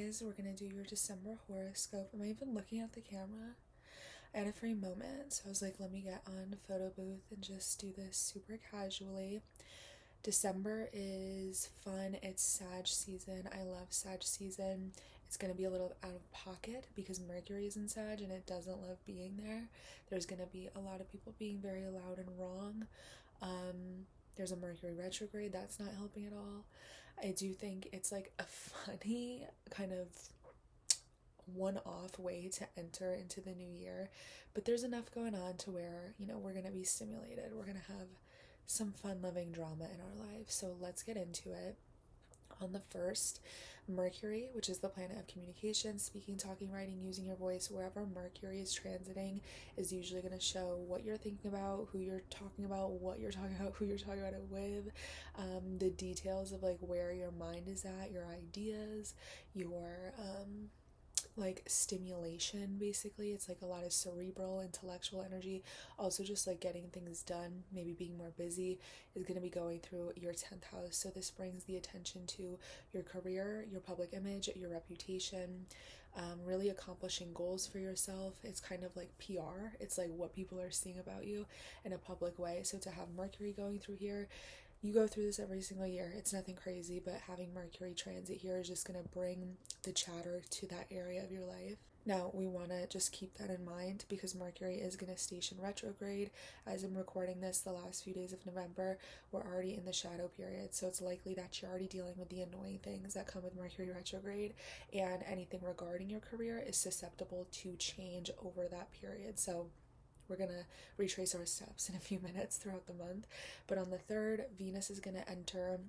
guys, we're gonna do your December horoscope. Am I even looking at the camera? I had a free moment, so I was like, let me get on the photo booth and just do this super casually. December is fun. It's Sag season. I love Sag season. It's going to be a little out of pocket because Mercury is in Sag and it doesn't love being there. There's going to be a lot of people being very loud and wrong. There's a Mercury retrograde. That's not helping at all. I do think it's like a funny kind of one-off way to enter into the new year, but there's enough going on to where, we're going to be stimulated. We're going to have some fun loving drama in our life. So let's get into it. On the 1st, Mercury, which is the planet of communication, speaking, talking, writing, using your voice, wherever Mercury is transiting is usually going to show what you're thinking about, who you're talking about, what you're talking about, who you're talking about it with, the details of like where your mind is at, your ideas, your like stimulation. Basically it's like a lot of cerebral intellectual energy, also just like getting things done, maybe being more busy, is going to be going through your 10th house. So this brings the attention to your career, your public image, your reputation, really accomplishing goals for yourself. It's kind of like PR. It's like what people are seeing about you in a public way. So to have Mercury going through here, you go through this every single year. It's nothing crazy, but having Mercury transit here is just going to bring the chatter to that area of your life. Now, we want to just keep that in mind because Mercury is going to station retrograde. As I'm recording this, the last few days of November, we're already in the shadow period. So it's likely that you're already dealing with the annoying things that come with Mercury retrograde, and anything regarding your career is susceptible to change over that period. So we're going to retrace our steps in a few minutes throughout the month. But on the 3rd, Venus is going to enter,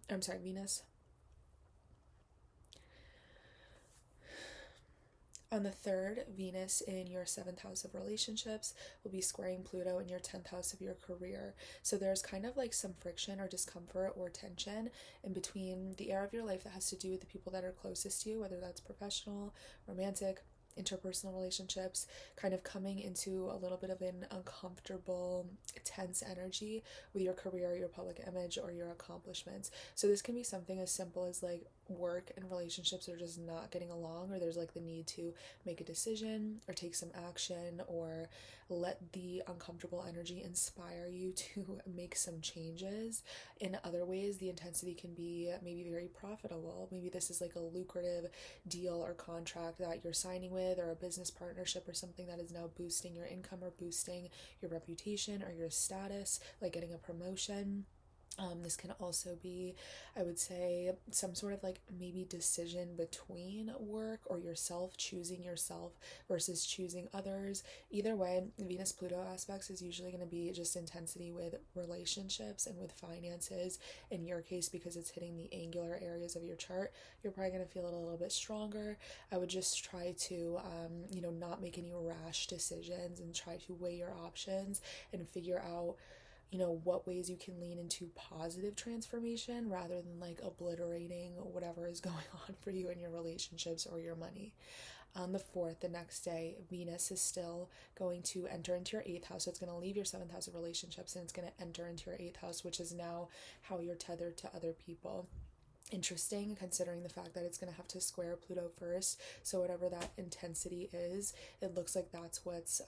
On the 3rd, Venus in your 7th house of relationships will be squaring Pluto in your 10th house of your career. So there's kind of like some friction or discomfort or tension in between the area of your life that has to do with the people that are closest to you, whether that's professional, romantic, interpersonal relationships, kind of coming into a little bit of an uncomfortable, tense energy with your career, your public image, or your accomplishments. So this can be something as simple as like work and relationships are just not getting along, or there's like the need to make a decision or take some action or let the uncomfortable energy inspire you to make some changes. In other ways, the intensity can be maybe very profitable. Maybe this is like a lucrative deal or contract that you're signing with, or a business partnership or something that is now boosting your income or boosting your reputation or your status, like getting a promotion. This can also be, I would say, some sort of like maybe decision between work or yourself, choosing yourself versus choosing others. Either way, Venus Pluto aspects is usually going to be just intensity with relationships and with finances. In your case, because it's hitting the angular areas of your chart, you're probably going to feel it a little bit stronger. I would just try to, not make any rash decisions and try to weigh your options and figure out what ways you can lean into positive transformation rather than like obliterating whatever is going on for you in your relationships or your money. On the 4th, the next day, Venus is still going to enter into your 8th house. So it's going to leave your 7th house of relationships and it's going to enter into your 8th house, which is now how you're tethered to other people. Interesting, considering the fact that it's going to have to square Pluto first. So whatever that intensity is, it looks like that's what's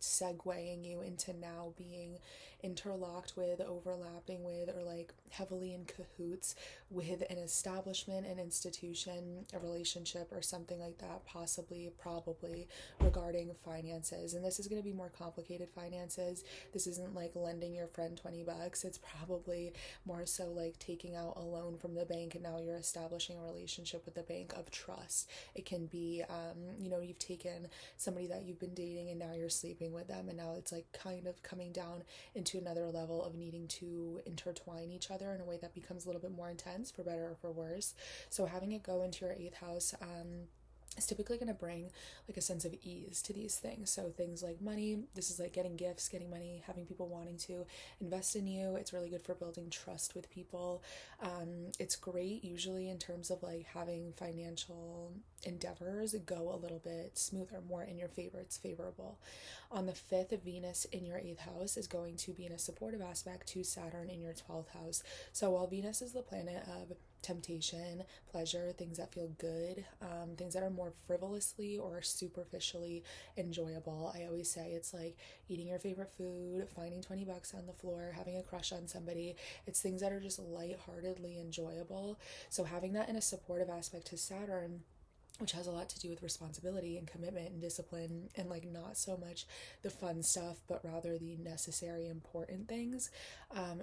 segueing you into now being interlocked with, overlapping with, or like heavily in cahoots with an establishment, an institution, a relationship, or something like that, possibly, probably, regarding finances. And this is going to be more complicated finances. This isn't like lending your friend $20. It's probably more so like taking out a loan from the bank and now you're establishing a relationship with the bank of trust. It can be, you've taken somebody that you've been dating and now you're sleeping with them, and now it's like kind of coming down into another level of needing to intertwine each other in a way that becomes a little bit more intense, for better or for worse. So having it go into your 8th house, is typically going to bring like a sense of ease to these things. So things like money, this is like getting gifts, getting money, having people wanting to invest in you. It's really good for building trust with people. It's great usually in terms of like having financial endeavors go a little bit smoother, more in your favor. It's favorable. On the 5th, Venus in your 8th house is going to be in a supportive aspect to Saturn in your 12th house. So while Venus is the planet of temptation, pleasure, things that feel good, things that are more frivolously or superficially enjoyable. I always say it's like eating your favorite food, finding 20 bucks on the floor, having a crush on somebody. It's things that are just lightheartedly enjoyable. So having that in a supportive aspect to Saturn, which has a lot to do with responsibility and commitment and discipline, and like not so much the fun stuff but rather the necessary important things,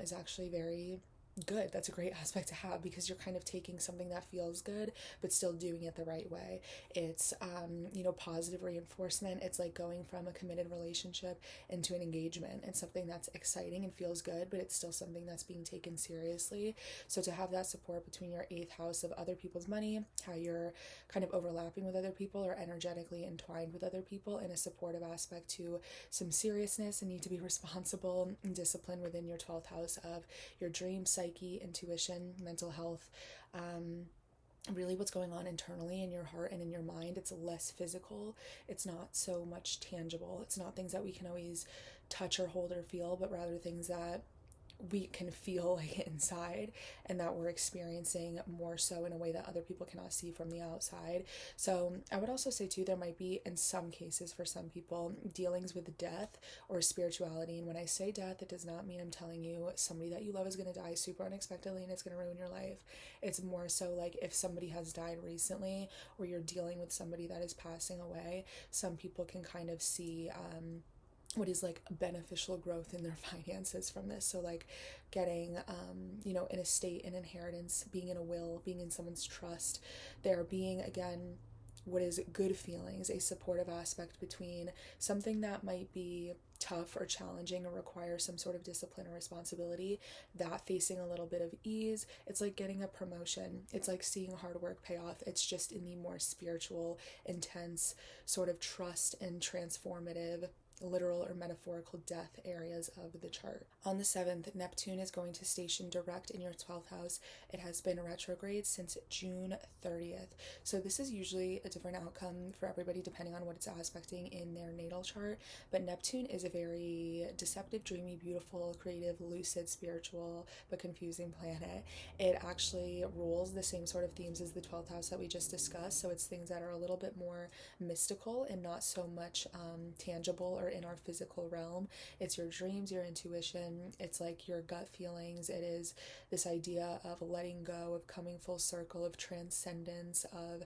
is actually very good. That's a great aspect to have, because you're kind of taking something that feels good but still doing it the right way. It's positive reinforcement. It's like going from a committed relationship into an engagement. It's something that's exciting and feels good, but it's still something that's being taken seriously. So to have that support between your 8th house of other people's money, how you're kind of overlapping with other people or energetically entwined with other people, in a supportive aspect to some seriousness and need to be responsible and disciplined within your 12th house of your dream, psyche, intuition, mental health, really what's going on internally in your heart and in your mind. It's less physical. It's not so much tangible. It's not things that we can always touch or hold or feel, but rather things that we can feel like inside, and that we're experiencing more so in a way that other people cannot see from the outside. So I would also say too, there might be in some cases for some people dealings with death or spirituality. And when I say death, it does not mean I'm telling you somebody that you love is going to die super unexpectedly and it's going to ruin your life. It's more so like if somebody has died recently or you're dealing with somebody that is passing away, some people can kind of see what is like beneficial growth in their finances from this. So like getting an estate, an inheritance, being in a will, being in someone's trust, there being again what is good feelings, a supportive aspect between something that might be tough or challenging or require some sort of discipline or responsibility, that facing a little bit of ease. It's like getting a promotion. It's like seeing hard work pay off. It's just in the more spiritual, intense, sort of trust and transformative, literal or metaphorical death areas of the chart. On the 7th, Neptune is going to station direct in your 12th house. It has been retrograde since June 30th. So this is usually a different outcome for everybody depending on what it's aspecting in their natal chart. But Neptune is a very deceptive, dreamy, beautiful, creative, lucid, spiritual, but confusing planet. It actually rules the same sort of themes as the 12th house that we just discussed. So it's things that are a little bit more mystical and not so much tangible or in our physical realm. It's your dreams, your intuition. It's like your gut feelings. It is this idea of letting go, of coming full circle, of transcendence, of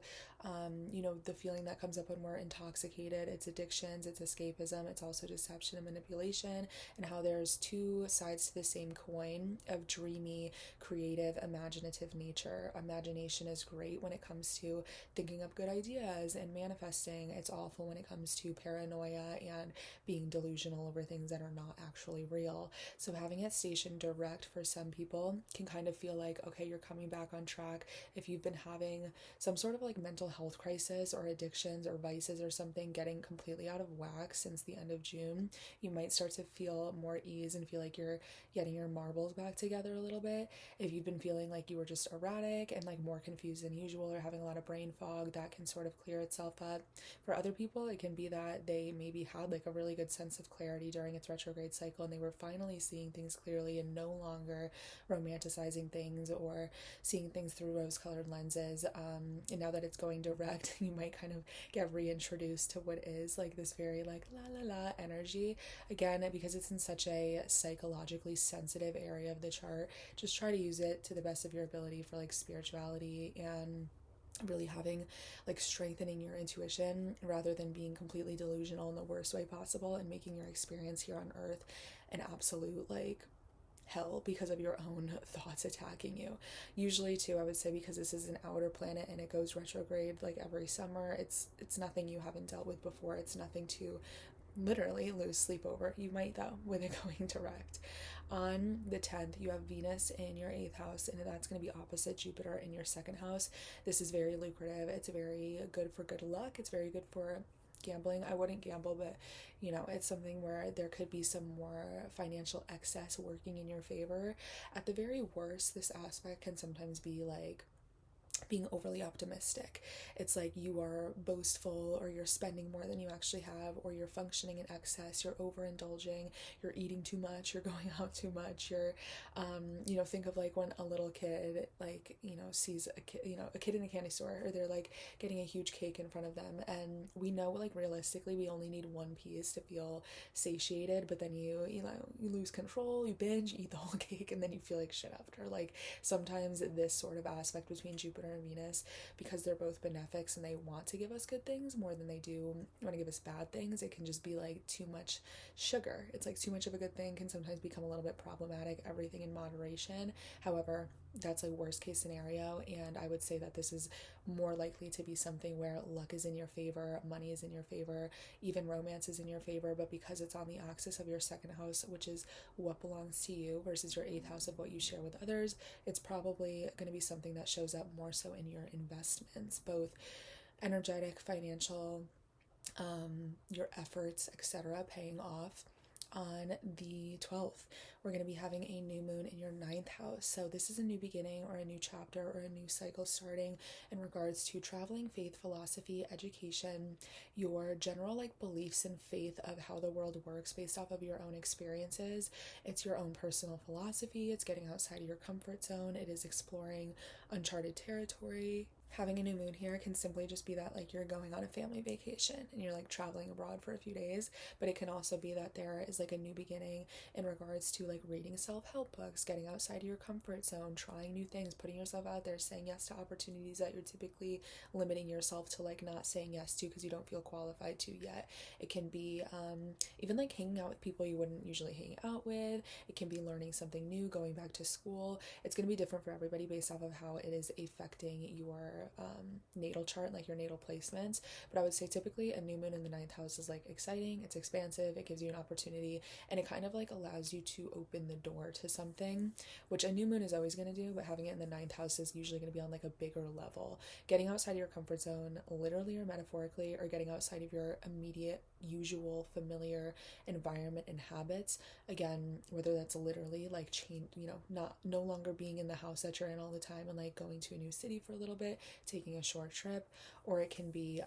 the feeling that comes up when we're intoxicated. It's addictions, it's escapism, it's also deception and manipulation, and how there's two sides to the same coin of dreamy, creative, imaginative nature. Imagination is great when it comes to thinking up good ideas and manifesting. It's awful when it comes to paranoia and being delusional over things that are not actually real. So having it stationed direct for some people can kind of feel like, okay, you're coming back on track. If you've been having some sort of like mental health crisis or addictions or vices or something getting completely out of whack since the end of June, you might start to feel more ease and feel like you're getting your marbles back together a little bit. If you've been feeling like you were just erratic and like more confused than usual or having a lot of brain fog, that can sort of clear itself up. For other people, it can be that they maybe had like a really good sense of clarity during its retrograde cycle and they were finally seeing things clearly and no longer romanticizing things or seeing things through rose-colored lenses. And now that it's going direct, you might kind of get reintroduced to what is like this very like la la la energy. Again, because it's in such a psychologically sensitive area of the chart, just try to use it to the best of your ability for like spirituality and really having like strengthening your intuition rather than being completely delusional in the worst way possible and making your experience here on earth an absolute like hell because of your own thoughts attacking you. Usually too, I would say, because this is an outer planet and it goes retrograde like every summer, it's nothing you haven't dealt with before. It's nothing to literally lose sleep over. You might though with it going direct. On the 10th, you have Venus in your 8th house, and that's going to be opposite Jupiter in your 2nd house. This is very lucrative. It's very good for good luck. It's very good for gambling. I wouldn't gamble, but it's something where there could be some more financial excess working in your favor. At the very worst, this aspect can sometimes be like being overly optimistic. It's like you are boastful, or you're spending more than you actually have, or you're functioning in excess, you're overindulging, you're eating too much, you're going out too much, you're think of like when a little kid like, sees a kid, a kid in a candy store, or they're like getting a huge cake in front of them, and we know like realistically we only need one piece to feel satiated, but then you lose control, you binge, eat the whole cake, and then you feel like shit after. Like sometimes this sort of aspect between Jupiter and Venus, because they're both benefics and they want to give us good things more than they do want to give us bad things, it can just be like too much sugar. It's like too much of a good thing can sometimes become a little bit problematic, everything in moderation. However, that's like worst case scenario, and I would say that this is more likely to be something where luck is in your favor, money is in your favor, even romance is in your favor, but because it's on the axis of your second house, which is what belongs to you, versus your eighth house of what you share with others, it's probably going to be something that shows up more so in your investments, both energetic, financial, your efforts, etc., paying off. On the 12th, we're going to be having a new moon in your ninth house. So this is a new beginning, or a new chapter, or a new cycle starting in regards to traveling, faith, philosophy, education, your general like beliefs and faith of how the world works based off of your own experiences. It's your own personal philosophy. It's getting outside of your comfort zone. It is exploring uncharted territory. Having a new moon here can simply just be that like you're going on a family vacation and you're like traveling abroad for a few days, but it can also be that there is like a new beginning in regards to like reading self-help books, getting outside of your comfort zone, trying new things, putting yourself out there, saying yes to opportunities that you're typically limiting yourself to like not saying yes to because you don't feel qualified to yet. It can be even like hanging out with people you wouldn't usually hang out with. It can be learning something new, going back to school. It's going to be different for everybody based off of how it is affecting your natal chart, like your natal placements. But I would say typically a new moon in the ninth house is like exciting, it's expansive, it gives you an opportunity, and it kind of like allows you to open the door to something, which a new moon is always going to do, but having it in the ninth house is usually going to be on like a bigger level. Getting outside of your comfort zone, literally or metaphorically, or getting outside of your immediate, usual, familiar environment and habits. Again, whether that's literally like change, not no longer being in the house that you're in all the time and like going to a new city for a little bit, taking a short trip, or it can be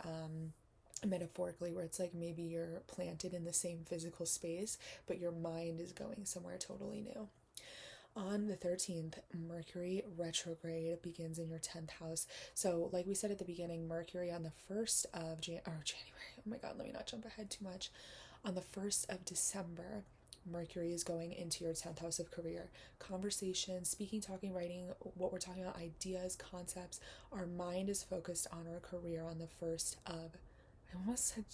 metaphorically where it's like maybe you're planted in the same physical space but your mind is going somewhere totally new. On the 13th, Mercury retrograde begins in your 10th house. So like we said at the beginning, Mercury on the 1st of January, oh my god, let me not jump ahead too much. On the 1st of December, Mercury is going into your 10th house of career. Conversation, speaking, talking, writing, what we're talking about, ideas, concepts. Our mind is focused on our career on the 1st of, I almost said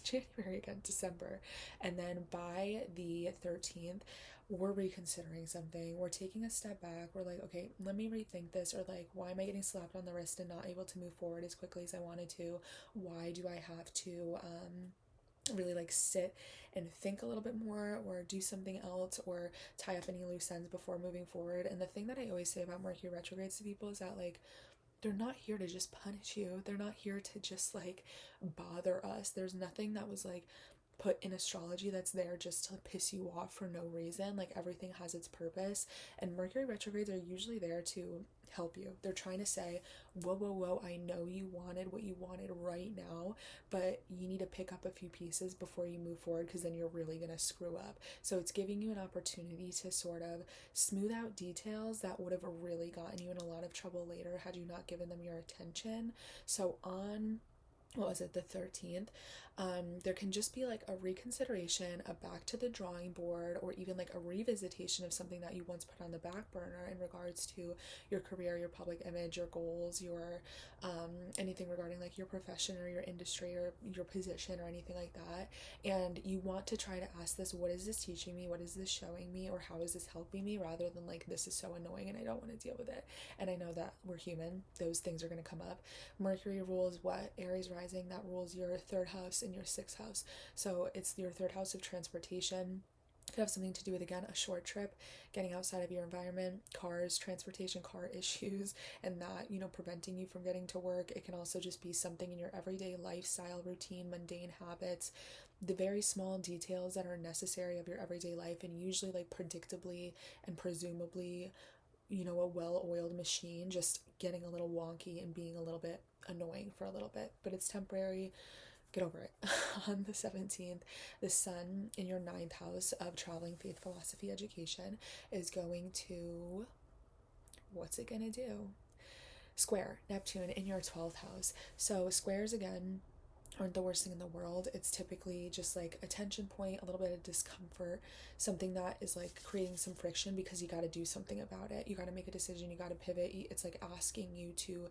January again, December. And then by the 13th, we're reconsidering something. We're taking a step back. We're like, okay, let me rethink this. Or like, why am I getting slapped on the wrist and not able to move forward as quickly as I wanted to? Why do I have to really like sit and think a little bit more, or do something else, or tie up any loose ends before moving forward? And the thing that I always say about Mercury retrogrades to people is that like they're not here to just punish you. They're not here to just like bother us. There's nothing that was like put in astrology that's there just to piss you off for no reason. Like everything has its purpose, and Mercury retrogrades are usually there to help you. They're trying to say, whoa, whoa, whoa, I know you wanted what you wanted right now, but you need to pick up a few pieces before you move forward, because then you're really going to screw up. So it's giving you an opportunity to sort of smooth out details that would have really gotten you in a lot of trouble later had you not given them your attention. So on, what was it, the 13th, there can just be like a reconsideration, a back to the drawing board, or even like a revisitation of something that you once put on the back burner in regards to your career, your public image, your goals, your anything regarding like your profession or your industry or your position or anything like that. And you want to try to ask this, what is this teaching me, what is this showing me, or how is this helping me, rather than like, this is so annoying and I don't want to deal with it. And I know that we're human, those things are going to come up. Mercury rules what? Aries rising, that rules your 3rd house and your 6th house. So it's your 3rd house of transportation. Could have something to do with, again, a short trip, getting outside of your environment, cars, transportation, car issues, and that, preventing you from getting to work. It can also just be something in your everyday lifestyle routine, mundane habits, the very small details that are necessary of your everyday life, and usually like predictably and presumably a well-oiled machine just getting a little wonky and being a little bit annoying for a little bit, but it's temporary. Get over it. On the 17th, the sun in your ninth house of traveling, faith, philosophy, education is going to, what's it going to do? Square Neptune in your 12th house. So squares, again, aren't the worst thing in the world. It's typically just like a tension point, a little bit of discomfort, something that is like creating some friction because you got to do something about it. You got to make a decision, you got to pivot. It's like asking you to,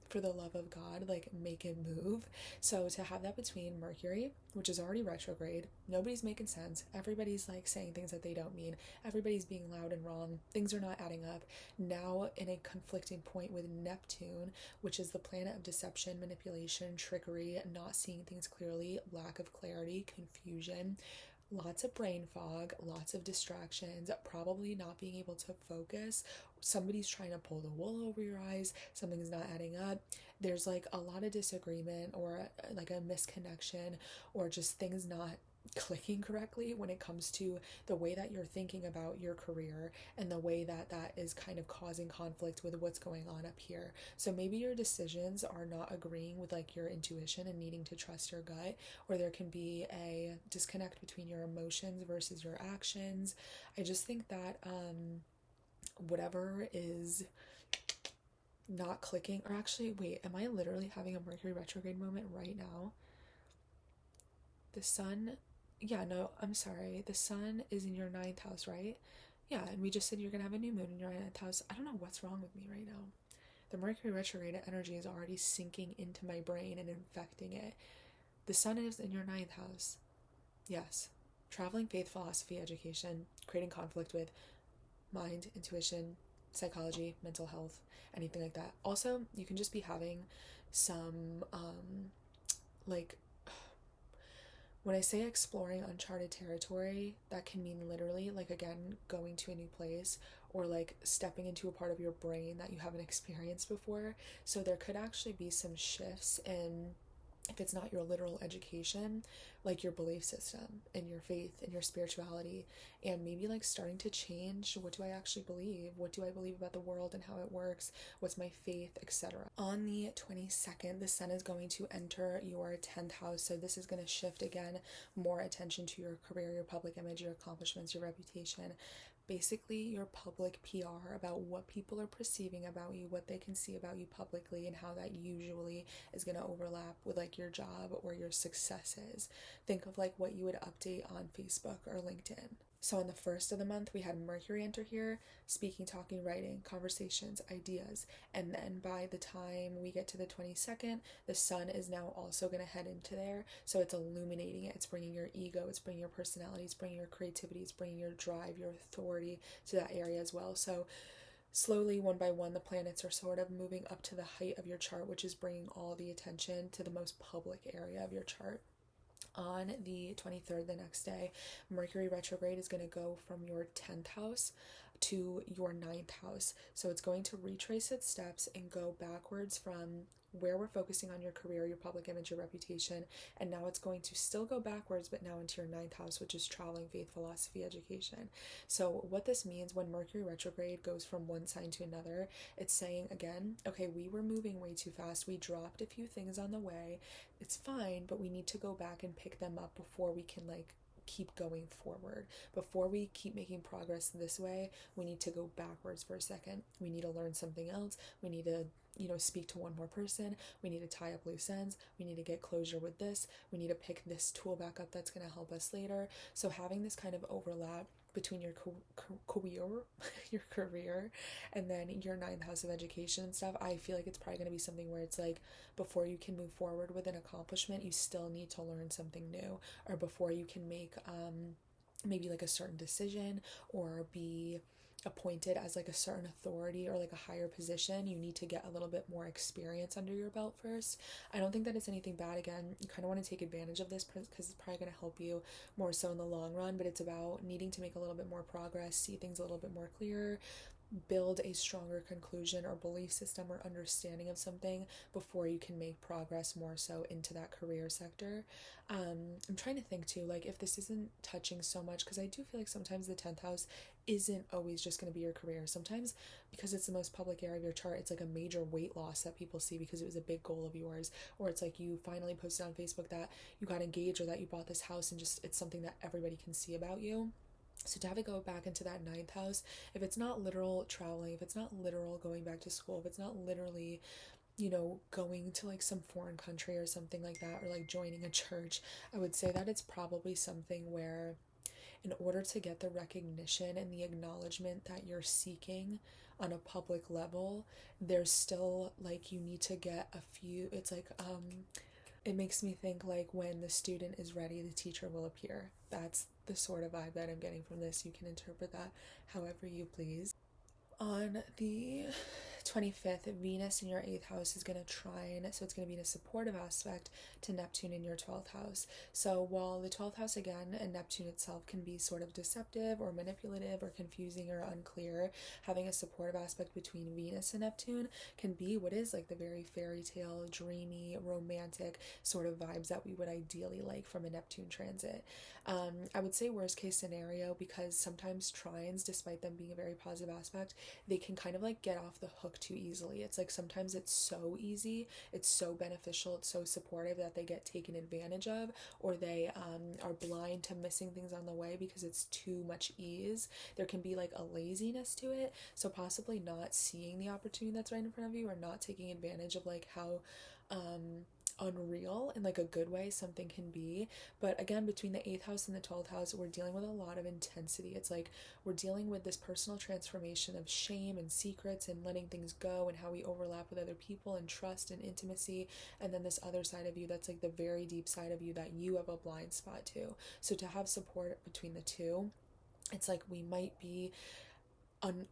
for the love of God, like make it move. So to have that between Mercury, which is already retrograde, nobody's making sense. Everybody's like saying things that they don't mean. Everybody's being loud and wrong. Things are not adding up. Now in a conflicting point with Neptune, which is the planet of deception, manipulation, trickery, not seeing things clearly, lack of clarity, confusion, lots of brain fog, lots of distractions, probably not being able to focus. Somebody's trying to pull the wool over your eyes, something's not adding up. There's like a lot of disagreement or like a misconnection or just things not clicking correctly when it comes to the way that you're thinking about your career and the way that that is kind of causing conflict with what's going on up here. So maybe your decisions are not agreeing with like your intuition and needing to trust your gut, or there can be a disconnect between your emotions versus your actions. I just think that whatever is not clicking, or actually wait, am I literally having a Mercury retrograde moment right now? The sun, yeah, no, I'm sorry. The sun is in your ninth house, right? Yeah, and we just said you're gonna have a new moon in your ninth house. I don't know what's wrong with me right now. The Mercury retrograde energy is already sinking into my brain and infecting it. The sun is in your ninth house. Yes. Traveling, faith, philosophy, education, creating conflict with mind, intuition, psychology, mental health, anything like that. Also, you can just be having some, like, when I say exploring uncharted territory, that can mean literally, like, again, going to a new place or like stepping into a part of your brain that you haven't experienced before. So there could actually be some shifts in, if it's not your literal education, like your belief system and your faith and your spirituality, and maybe like starting to change, what do I actually believe? What do I believe about the world and how it works? What's my faith, etc. On the 22nd, the sun is going to enter your 10th house. So this is going to shift again, more attention to your career, your public image, your accomplishments, your reputation, basically your public PR about what people are perceiving about you, what they can see about you publicly, and how that usually is going to overlap with like your job or your successes. Think of like what you would update on Facebook or LinkedIn. So on the first of the month, we had Mercury enter here, speaking, talking, writing, conversations, ideas. And then by the time we get to the 22nd, the sun is now also going to head into there. So it's illuminating it. It's bringing your ego, it's bringing your personality, it's bringing your creativity, it's bringing your drive, your authority to that area as well. So slowly, one by one, the planets are sort of moving up to the height of your chart, which is bringing all the attention to the most public area of your chart. On the 23rd, the next day, Mercury retrograde is going to go from your 10th house to your ninth house. So it's going to retrace its steps and go backwards from where we're focusing on your career, your public image, your reputation, and now it's going to still go backwards, but now into your ninth house, which is traveling, faith, philosophy, education. So what this means when Mercury retrograde goes from one sign to another, it's saying again, okay, we were moving way too fast. We dropped a few things on the way. It's fine, but we need to go back and pick them up before we can like keep going forward. Before we keep making progress this way, we need to go backwards for a second. We need to learn something else. We need to, speak to one more person. We need to tie up loose ends. We need to get closure with this. We need to pick this tool back up that's going to help us later. So having this kind of overlap between your career, your career, and then your ninth house of education and stuff, I feel like it's probably going to be something where it's like before you can move forward with an accomplishment, you still need to learn something new, or before you can make maybe like a certain decision or be appointed as like a certain authority or like a higher position, you need to get a little bit more experience under your belt first. I don't think that it's anything bad. Again, you kind of want to take advantage of this because it's probably going to help you more so in the long run, but it's about needing to make a little bit more progress, see things a little bit more clear, build a stronger conclusion or belief system or understanding of something before you can make progress more so into that career sector. I'm trying to think too, like if this isn't touching so much, because I do feel like sometimes the 10th house isn't always just going to be your career. Sometimes, because it's the most public area of your chart, it's like a major weight loss that people see because it was a big goal of yours, or it's like you finally posted on Facebook that you got engaged or that you bought this house, and just it's something that everybody can see about you. So to have it go back into that ninth house, if it's not literal traveling, if it's not literal going back to school, if it's not literally, going to like some foreign country or something like that, or like joining a church, I would say that it's probably something where, in order to get the recognition and the acknowledgement that you're seeking on a public level, there's still like, you need to get a few, it's like, it makes me think like, when the student is ready, the teacher will appear. That's the sort of vibe that I'm getting from this. You can interpret that however you please. On the 25th, Venus in your 8th house is going to trine, so it's going to be in a supportive aspect to Neptune in your 12th house. So while the 12th house, again, and Neptune itself can be sort of deceptive or manipulative or confusing or unclear, having a supportive aspect between Venus and Neptune can be what is like the very fairy tale, dreamy, romantic sort of vibes that we would ideally like from a Neptune transit. I would say worst case scenario, because sometimes trines, despite them being a very positive aspect, they can kind of like get off the hook too easily. It's like sometimes it's so easy, it's so beneficial, it's so supportive that they get taken advantage of, or they are blind to missing things on the way because it's too much ease. There can be like a laziness to it, so possibly not seeing the opportunity that's right in front of you, or not taking advantage of like how unreal in like a good way something can be. But again, between the 8th house and the 12th house, we're dealing with a lot of intensity. It's like we're dealing with this personal transformation of shame and secrets and letting things go, and how we overlap with other people and trust and intimacy, and then this other side of you that's like the very deep side of you that you have a blind spot to. So to have support between the two, it's like we might be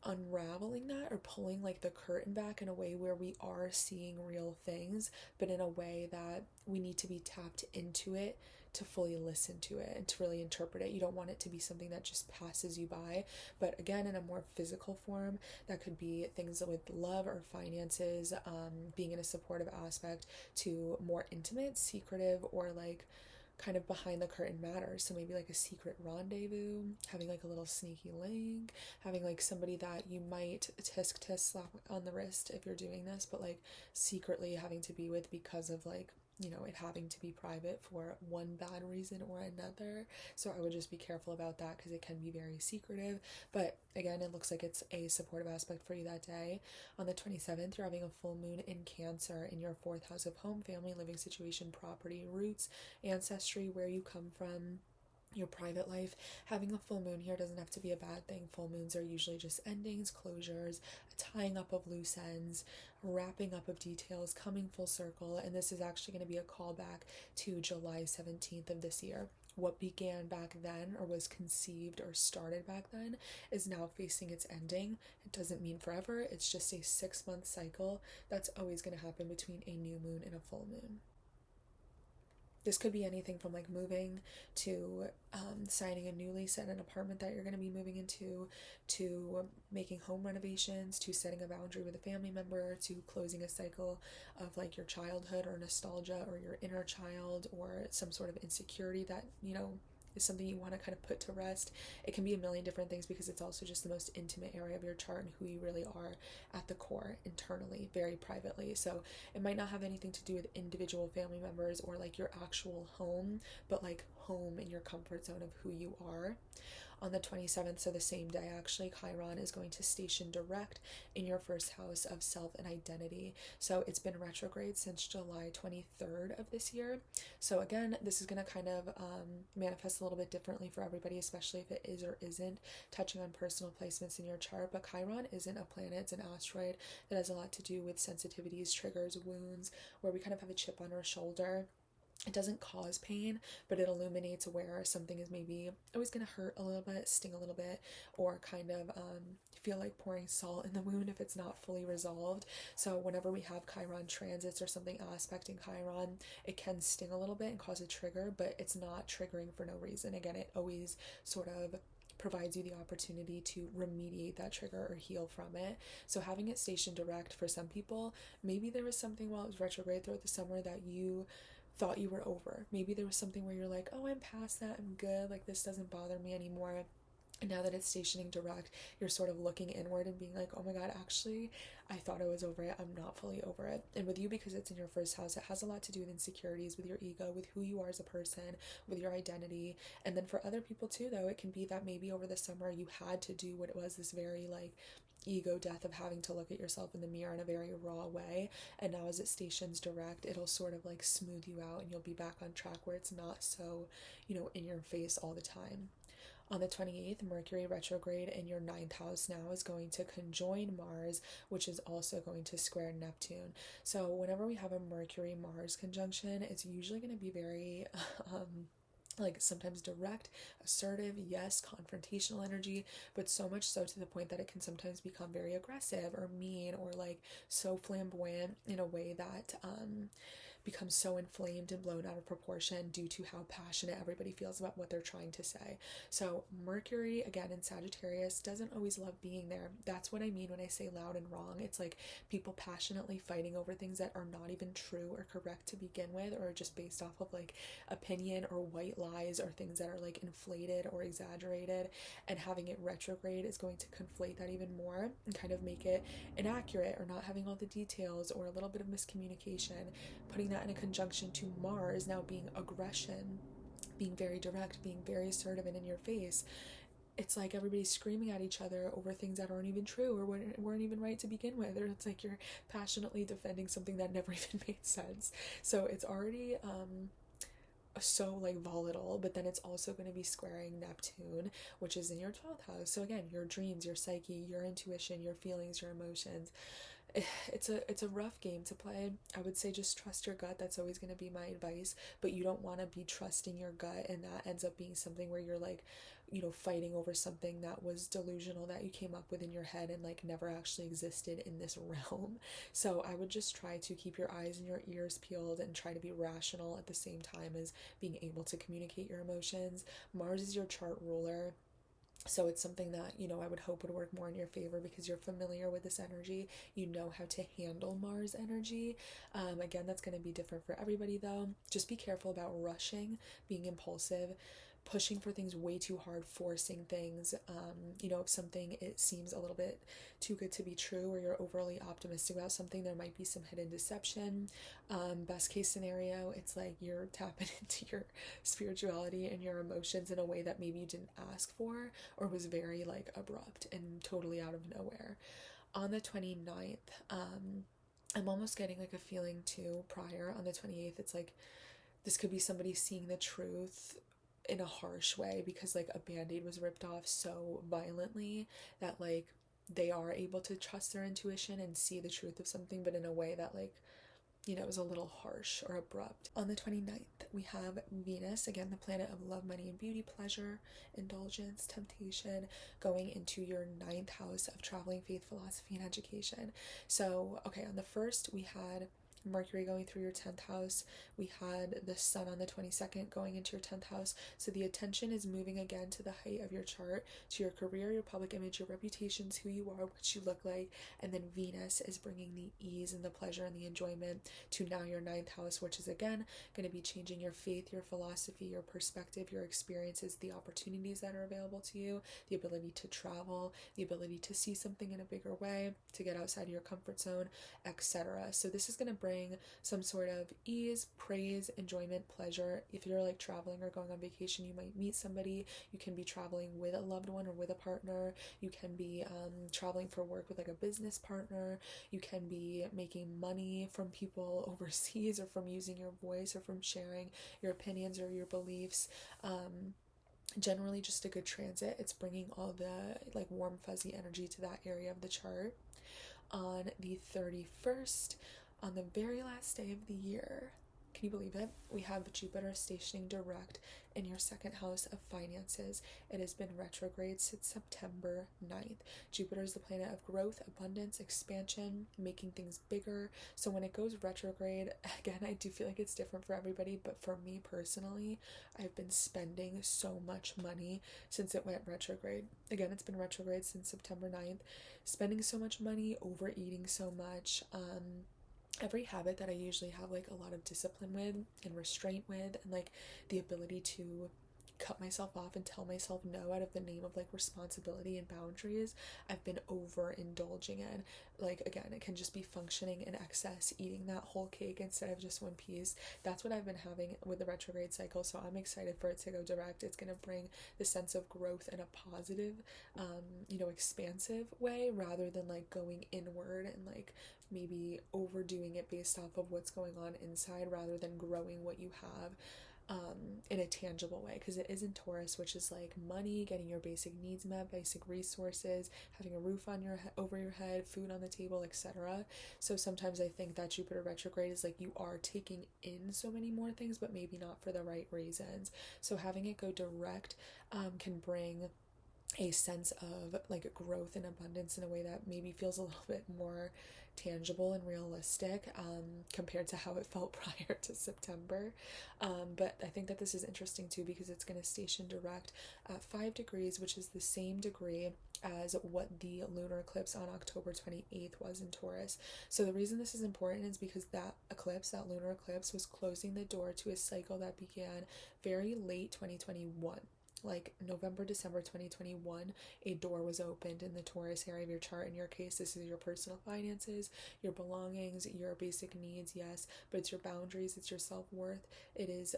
unraveling that, or pulling like the curtain back in a way where we are seeing real things, but in a way that we need to be tapped into it to fully listen to it and to really interpret it. You don't want it to be something that just passes you by, but again, in a more physical form, that could be things with love or finances, being in a supportive aspect, to more intimate, secretive, or like kind of behind the curtain matters. So maybe like a secret rendezvous, having like a little sneaky link, having like somebody that you might tisk slap on the wrist if you're doing this, but like secretly having to be with because of like, it having to be private for one bad reason or another. So I would just be careful about that, because it can be very secretive. But again, it looks like it's a supportive aspect for you that day. On the 27th, you're having a full moon in Cancer in your 4th house of home, family, living situation, property, roots, ancestry, where you come from, your private life. Having a full moon here doesn't have to be a bad thing. Full moons are usually just endings, closures, a tying up of loose ends, wrapping up of details, coming full circle, and this is actually going to be a callback to July 17th of this year. What began back then, or was conceived or started back then, is now facing its ending. It doesn't mean forever, it's just a 6-month cycle that's always going to happen between a new moon and a full moon. This could be anything from like moving to signing a new lease at an apartment that you're going to be moving into, to making home renovations, to setting a boundary with a family member, to closing a cycle of like your childhood or nostalgia or your inner child, or some sort of insecurity that, is something you want to kind of put to rest. It can be a million different things, because it's also just the most intimate area of your chart and who you really are at the core, internally, very privately. So it might not have anything to do with individual family members or like your actual home, but like home in your comfort zone of who you are. On the 27th, so the same day actually, Chiron is going to station direct in your 1st house of self and identity. So it's been retrograde since July 23rd of this year. So again, this is going to kind of manifest a little bit differently for everybody, especially if it is or isn't touching on personal placements in your chart. But Chiron isn't a planet, it's an asteroid that has a lot to do with sensitivities, triggers, wounds, where we kind of have a chip on our shoulder. It doesn't cause pain, but it illuminates where something is maybe always going to hurt a little bit, sting a little bit, or kind of feel like pouring salt in the wound if it's not fully resolved. So whenever we have Chiron transits or something aspecting Chiron, it can sting a little bit and cause a trigger, but it's not triggering for no reason. Again, it always sort of provides you the opportunity to remediate that trigger or heal from it. So having it stationed direct, for some people, maybe there was something while it was retrograde throughout the summer that you thought you were over. Maybe there was something where you're like, oh, I'm past that, I'm good, like this doesn't bother me anymore. And now that it's stationing direct, you're sort of looking inward and being like, oh my God, actually, I thought I was over it. I'm not fully over it. And with you, because it's in your first house, it has a lot to do with insecurities, with your ego, with who you are as a person, with your identity. And then for other people too, though, it can be that maybe over the summer you had to do what it was, this very like ego death of having to look at yourself in the mirror in a very raw way. And now as it stations direct, it'll sort of like smooth you out and you'll be back on track where it's not so, in your face all the time. On the 28th, Mercury retrograde in your ninth house now is going to conjoin Mars, which is also going to square Neptune. So, whenever we have a Mercury Mars conjunction, it's usually going to be very like sometimes direct, assertive, yes, confrontational energy, but so much so to the point that it can sometimes become very aggressive or mean or like so flamboyant in a way that becomes so inflamed and blown out of proportion due to how passionate everybody feels about what they're trying to say. So Mercury, again, in Sagittarius, doesn't always love being there. That's what I mean when I say loud and wrong. It's like people passionately fighting over things that are not even true or correct to begin with, or just based off of like opinion or white lies or things that are like inflated or exaggerated. And having it retrograde is going to conflate that even more and kind of make it inaccurate or not having all the details or a little bit of miscommunication. Putting that in a conjunction to Mars now being aggression, being very direct, being very assertive and in your face. It's like everybody's screaming at each other over things that aren't even true or weren't even right to begin with, or it's like you're passionately defending something that never even made sense. So it's already so like volatile, but then it's also going to be squaring Neptune, which is in your 12th house. So again, your dreams, your psyche, your intuition, your feelings, your emotions. It's a rough game to play. I would say just trust your gut. That's always going to be my advice, but you don't want to be trusting your gut and that ends up being something where you're like, fighting over something that was delusional that you came up with in your head and like never actually existed in this realm. So I would just try to keep your eyes and your ears peeled and try to be rational at the same time as being able to communicate your emotions. Mars is your chart ruler, so it's something that, I would hope would work more in your favor because you're familiar with this energy. You know how to handle Mars energy. Again, that's going to be different for everybody though. Just be careful about rushing, being impulsive, pushing for things way too hard, forcing things. If something it seems a little bit too good to be true or you're overly optimistic about something, there might be some hidden deception. Best case scenario, it's like you're tapping into your spirituality and your emotions in a way that maybe you didn't ask for or was very like abrupt and totally out of nowhere. On the 29th, I'm almost getting like a feeling too prior on the 28th. It's like this could be somebody seeing the truth in a harsh way because like a band-aid was ripped off so violently that like they are able to trust their intuition and see the truth of something, but in a way that like it was a little harsh or abrupt. On the 29th, we have Venus, again, the planet of love, money, and beauty, pleasure, indulgence, temptation, going into your ninth house of traveling, faith, philosophy, and education. So, okay, on the first, we had Mercury going through your 10th house. We had the Sun on the 22nd going into your 10th house. So the attention is moving again to the height of your chart, to your career, your public image, your reputations, who you are, what you look like. And then Venus is bringing the ease and the pleasure and the enjoyment to now your 9th house, which is again going to be changing your faith, your philosophy, your perspective, your experiences, the opportunities that are available to you, the ability to travel, the ability to see something in a bigger way, to get outside of your comfort zone, etc. So this is going to bring some sort of ease, praise, enjoyment, pleasure. If you're like traveling or going on vacation, you might meet somebody. You can be traveling with a loved one or with a partner. You can be traveling for work with like a business partner. You can be making money from people overseas or from using your voice or from sharing your opinions or your beliefs. Generally just a good transit. It's bringing all the like warm fuzzy energy to that area of the chart. On the 31st, on the very last day of the year, can you believe it? We have Jupiter stationing direct in your second house of finances. It has been retrograde since September 9th. Jupiter is the planet of growth, abundance, expansion, making things bigger. So when it goes retrograde, again, I do feel like it's different for everybody, but for me personally, I've been spending so much money since it went retrograde. Again, it's been retrograde since September 9th. Spending so much money, overeating so much, every habit that I usually have like a lot of discipline with and restraint with and like the ability to cut myself off and tell myself no out of the name of like responsibility and boundaries, I've been overindulging in. Like, again, it can just be functioning in excess, eating that whole cake instead of just one piece. That's what I've been having with the retrograde cycle, so I'm excited for it to go direct. It's going to bring the sense of growth in a positive, expansive way, rather than like going inward and like maybe overdoing it based off of what's going on inside, rather than growing what you have in a tangible way, because it is in Taurus, which is like money, getting your basic needs met, basic resources, having a roof on your over your head, food on the table, etc. So sometimes I think that Jupiter retrograde is like you are taking in so many more things, but maybe not for the right reasons. So having it go direct can bring a sense of like growth and abundance in a way that maybe feels a little bit more tangible and realistic compared to how it felt prior to September. But I think that this is interesting too, because it's going to station direct at 5 degrees, which is the same degree as what the lunar eclipse on October 28th was in Taurus. So the reason this is important is because that eclipse, that lunar eclipse, was closing the door to a cycle that began very late 2021. Like November, December 2021, a door was opened in the Taurus area of your chart. In your case, this is your personal finances, your belongings, your basic needs, yes, but it's your boundaries, it's your self-worth, it is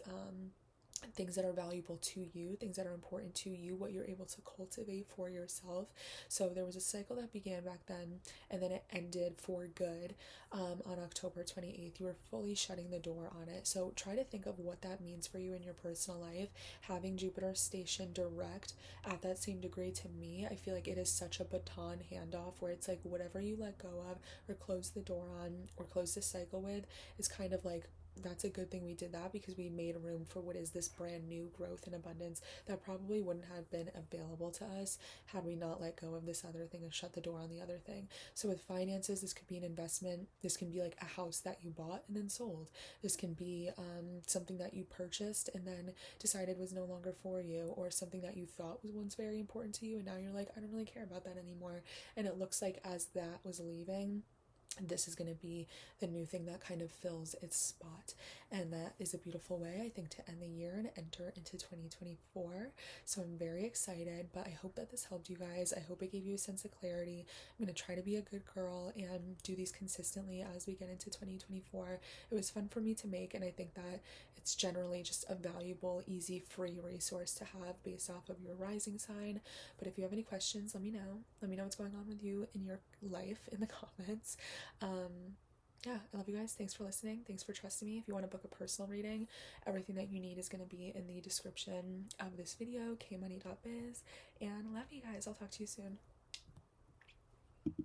things that are valuable to you, things that are important to you, what you're able to cultivate for yourself. So there was a cycle that began back then, and then it ended for good on October 28th. You were fully shutting the door on it. So try to think of what that means for you in your personal life. Having Jupiter stationed direct at that same degree, to me, I feel like it is such a baton handoff, where it's like whatever you let go of or close the door on or close the cycle with is kind of like, that's a good thing we did that, because we made room for what is this brand new growth and abundance that probably wouldn't have been available to us had we not let go of this other thing and shut the door on the other thing. So with finances, this could be an investment. This can be like a house that you bought and then sold. This can be something that you purchased and then decided was no longer for you, or something that you thought was once very important to you and now you're like, I don't really care about that anymore. And it looks like as that was leaving, this is going to be the new thing that kind of fills its spot. And that is a beautiful way, I think, to end the year and enter into 2024. So I'm very excited, but I hope that this helped you guys. I hope it gave you a sense of clarity. I'm going to try to be a good girl and do these consistently as we get into 2024. It was fun for me to make, and I think that it's generally just a valuable, easy, free resource to have based off of your rising sign. But if you have any questions, let me know. Let me know what's going on with you in your life in the comments. Yeah, I love you guys. Thanks for listening. Thanks for trusting me. If you want to book a personal reading, everything that you need is going to be in the description of this video, KMONEY.biz. And I love you guys. I'll talk to you soon.